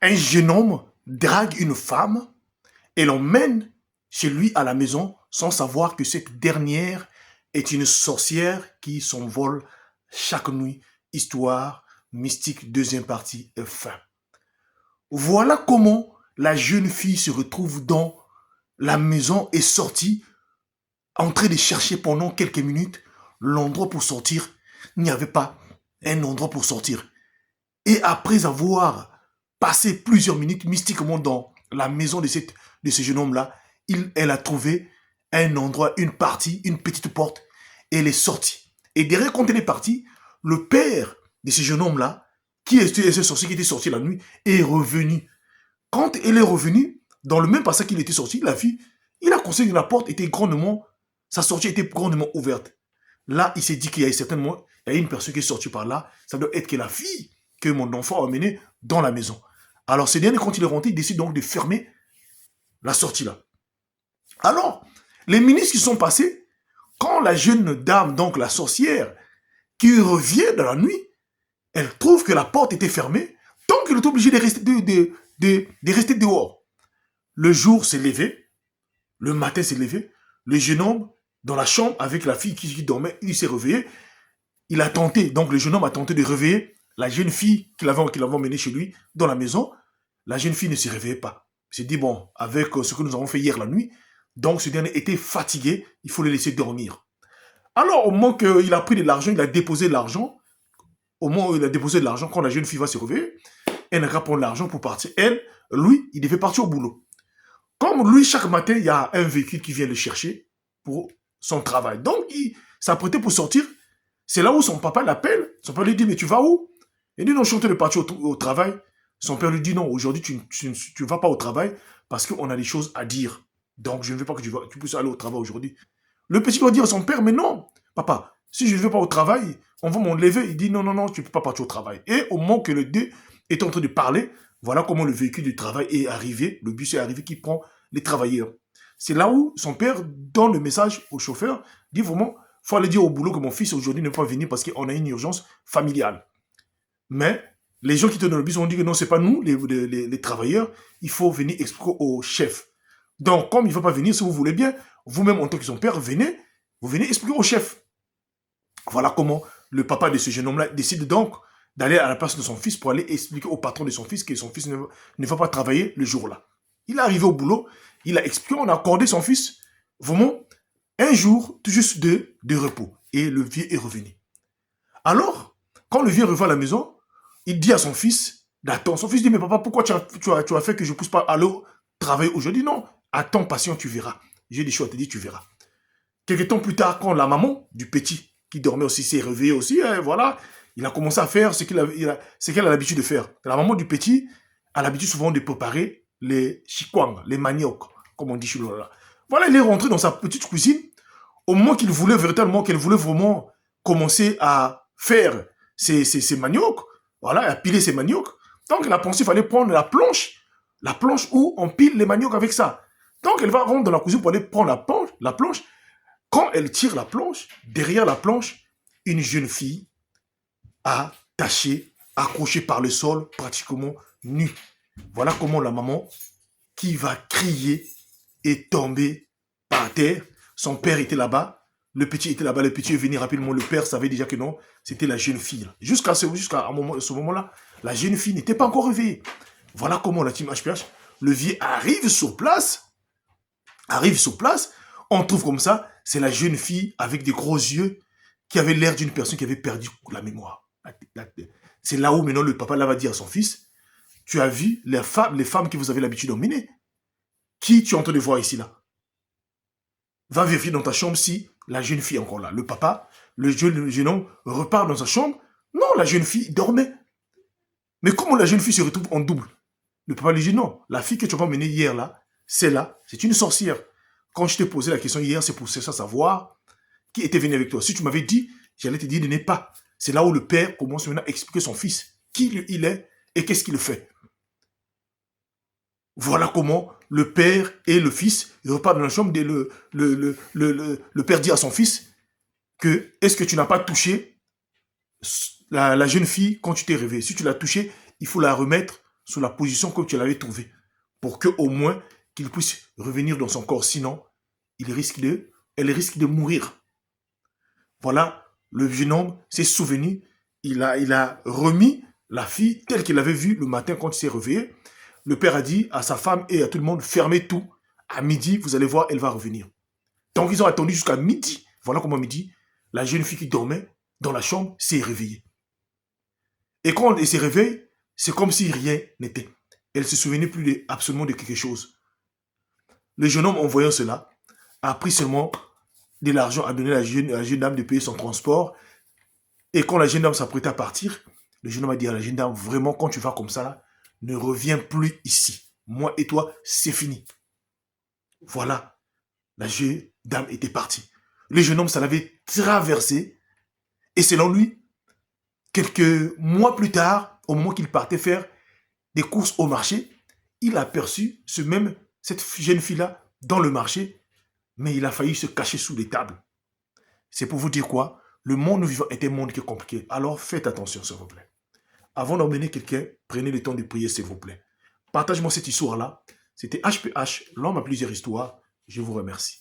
Un jeune homme drague une femme et l'emmène chez lui à la maison sans savoir que cette dernière est une sorcière qui s'envole chaque nuit. Histoire mystique, deuxième partie, fin. Voilà comment la jeune fille se retrouve dans la maison et sortie, en train de chercher pendant quelques minutes l'endroit pour sortir. Il n'y avait pas un endroit pour sortir. Et après avoir passé plusieurs minutes mystiquement dans la maison de ce jeune homme-là, elle a trouvé un endroit, une partie, une petite porte, et elle est sortie. Et derrière, quand elle est partie, le père de ce jeune homme-là, qui était sorti la nuit, est revenu. Quand elle est revenue, dans le même passage qu'il était sorti, la fille, il a constaté que la porte était grandement, sa sortie était grandement ouverte. Là, il s'est dit qu'il y a certainement, il y a une personne qui est sortie par là, ça doit être que la fille que mon enfant a emmenée dans la maison. Alors, ce dernier, quand il est rentré, il décide donc de fermer la sortie là. Alors, les ministres qui sont passés, quand la jeune dame, donc la sorcière, qui revient dans la nuit, elle trouve que la porte était fermée, donc elle est obligée de rester dehors. Le jour s'est levé, le matin s'est levé, le jeune homme, dans la chambre, avec la fille qui dormait, il s'est réveillé, il a tenté, donc le jeune homme a tenté de réveiller la jeune fille qu'il avait emmenée chez lui, dans la maison. La jeune fille ne se réveillait pas. Il s'est dit, bon, avec ce que nous avons fait hier la nuit, donc ce dernier était fatigué, il faut le laisser dormir. Alors, au moment qu'il a pris de l'argent, il a déposé de l'argent. Au moment où il a déposé de l'argent, quand la jeune fille va se réveiller, elle n'a qu'à prendre l'argent pour partir. Lui, il devait partir au boulot. Comme lui, chaque matin, il y a un véhicule qui vient le chercher pour son travail. Donc, il s'apprêtait pour sortir. C'est là où son papa l'appelle. Son père lui dit, mais tu vas où? Il dit, non, je suis en train de partir au travail. Son père lui dit, non, aujourd'hui, tu ne vas pas au travail parce qu'on a des choses à dire. Donc, je ne veux pas que tu puisses aller au travail aujourd'hui. Le petit doit dire à son père, mais non, papa, si je ne vais pas au travail, on va m'enlever. Il dit, non, non, non, tu ne peux pas partir au travail. Et au moment que le deux est en train de parler, voilà comment le véhicule du travail est arrivé, le bus est arrivé qui prend les travailleurs. C'est là où son père donne le message au chauffeur, dit vraiment, il faut aller dire au boulot que mon fils aujourd'hui ne peut pas venir parce qu'on a une urgence familiale. Mais les gens qui étaient dans le bus ont dit que non, c'est pas nous, les travailleurs, il faut venir expliquer au chef. Donc, comme il ne va pas venir, si vous voulez bien, vous-même en tant que son père, vous venez expliquer au chef. Voilà comment le papa de ce jeune homme-là décide donc d'aller à la place de son fils pour aller expliquer au patron de son fils que son fils ne va pas travailler le jour-là. Il est arrivé au boulot, il a expliqué, on a accordé son fils vraiment un jour tout juste de repos. Et le vieux est revenu. Alors, quand le vieux revient à la maison, il dit à son fils d'attendre. Son fils dit, mais papa, pourquoi tu as fait que je ne puisse pas aller travailler aujourd'hui? Non, attends, patient, tu verras. J'ai des choses à te dire, tu verras. Quelques temps plus tard, quand la maman du petit, qui dormait aussi, s'est réveillée aussi, voilà, il a commencé à faire ce qu'elle a l'habitude de faire. La maman du petit a l'habitude souvent de préparer les chikwang, les maniocs, comme on dit chez nous. Voilà, il est rentré dans sa petite cuisine. Au moment qu'elle voulait vraiment commencer à faire ses maniocs, voilà, à piler ses maniocs. Donc, elle a pensé qu'il fallait prendre la planche où on pile les maniocs avec ça. Donc, elle va rentrer dans la cuisine pour aller prendre la planche. Quand elle tire la planche, derrière la planche, une jeune fille attachée, accrochée par le sol, pratiquement nue. Voilà comment la maman, qui va crier, est tombée par terre. Son père était là-bas, le petit était là-bas, le petit est venu rapidement. Le père savait déjà que non, c'était la jeune fille. Jusqu'à ce moment-là, la jeune fille n'était pas encore réveillée. Voilà comment la team HPH, le vieux arrive sur place, on trouve comme ça, c'est la jeune fille avec des gros yeux qui avait l'air d'une personne qui avait perdu la mémoire. C'est là où maintenant le papa là va dire à son fils, tu as vu les femmes que vous avez l'habitude d'emmener? Qui tu es en train de voir ici là? Va vérifier dans ta chambre si la jeune fille est encore là. Le papa, le jeune homme repart dans sa chambre. Non, la jeune fille dormait. Mais comment la jeune fille se retrouve en double? Le papa lui dit non, la fille que tu as pas menée hier là, c'est une sorcière. Quand je t'ai posé la question hier, c'est pour savoir qui était venu avec toi. Si tu m'avais dit, j'allais te dire de ne pas. C'est là où le père commence maintenant à expliquer son fils, qui il est et qu'est-ce qu'il fait. Voilà comment le père et le fils repartent dans la chambre et le père dit à son fils que est-ce que tu n'as pas touché la jeune fille quand tu t'es réveillé? Si tu l'as touchée, il faut la remettre sur la position que tu l'avais trouvée, pour que au moins qu'il puisse revenir dans son corps. Sinon, elle risque de mourir. Voilà, le jeune homme s'est souvenu, il a remis la fille telle qu'il l'avait vue le matin quand il s'est réveillé. Le père a dit à sa femme et à tout le monde, fermez tout. À midi, vous allez voir, elle va revenir. Donc ils ont attendu jusqu'à midi. Voilà comment midi, la jeune fille qui dormait dans la chambre s'est réveillée. Et quand elle s'est réveillée, c'est comme si rien n'était. Elle ne se souvenait plus absolument de quelque chose. Le jeune homme, en voyant cela, a pris seulement de l'argent à donner à la jeune dame de payer son transport. Et quand la jeune dame s'apprêtait à partir, le jeune homme a dit à la jeune dame, vraiment, quand tu vas comme ça, là, ne reviens plus ici. Moi et toi, c'est fini. Voilà, la jeune dame était partie. Le jeune homme, ça l'avait traversé. Et selon lui, quelques mois plus tard, au moment qu'il partait faire des courses au marché, il a aperçu cette jeune fille-là dans le marché, mais il a failli se cacher sous les tables. C'est pour vous dire quoi? Le monde vivant est un monde qui est compliqué. Alors faites attention, s'il vous plaît. Avant d'emmener quelqu'un, prenez le temps de prier, s'il vous plaît. Partage-moi cette histoire-là. C'était HPH, l'homme à plusieurs histoires. Je vous remercie.